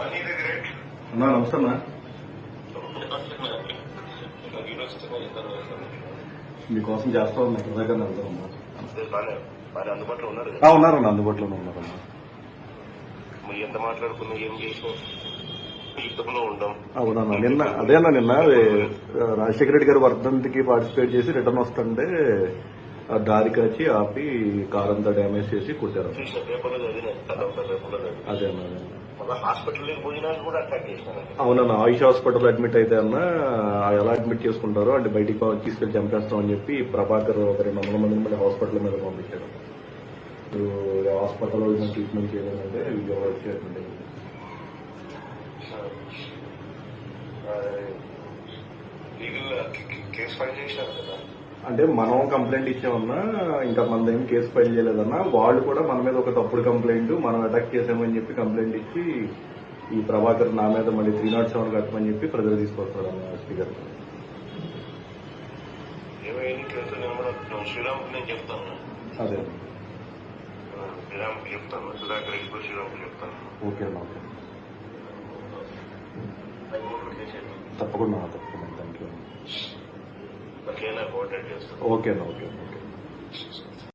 అన్నా నమస్తే అన్నా. మీకోసం చేస్తా ఉన్నా ఇక్కడ దగ్గర వెళ్తామన్నా. అందుబాటులో ఉన్నారు ఉన్నారన్నా, అందుబాటులోనే ఉన్నారన్నా. ఎంత మాట్లాడుకున్నా ఏం చేసినా యుద్ధంలో ఉండం. అవునన్నా, నిన్న రాజశేఖర రెడ్డి గారి వర్ధంతికి పార్టిసిపేట్ చేసి రిటర్న్ వస్తుంటే దారి కాచి ఆపి కార్ అంతా డ్యామేజ్ చేసి కొట్టారు. పేపర్లో చదివిన అదే అన్నా, హాస్పిటల్కి పోయినా కూడా అటాక్ చేసినాను. అవునన్నా, ఆయుష్ హాస్పిటల్ అడ్మిట్ అయితే అన్నా ఎలా అడ్మిట్ చేసుకుంటారో అంటే బయటికి తీసుకెళ్లి చంపేస్తామని చెప్పి ప్రభాకర్ ఒక 200 మందిని మళ్ళీ హాస్పిటల్ మీద పంపించారు. హాస్పిటల్లో ట్రీట్మెంట్ చేయాలంటే విజయవాడ వచ్చేటండి. కేసు ఫైల్ చేసినారు కదా. అంటే మనం కంప్లైంట్ ఇచ్చామన్నా, ఇంకా మన ఏం కేసు ఫైల్ చేయలేదన్నా. వాళ్ళు కూడా మన మీద ఒక తప్పుడు కంప్లైంట్, మనం అటాక్ చేసామని చెప్పి కంప్లైంట్ ఇచ్చి ఈ ప్రభాకర్ నా మీద మళ్ళీ 307 కట్టమని చెప్పి ప్రజలు తీసుకొస్తారన్న ఎస్పీ గారు. శ్రీరామ్ నేను చెప్తాను. అదే శ్రీరామ్ చెప్తాను, సుధాకర్ శ్రీరామ్ చెప్తాను. ఓకే అన్న, తప్పకుండా థ్యాంక్ యూ. ఓకేనా కోఆర్డినేట్ చేస్తాను. ఓకే అన్న, ఓకే.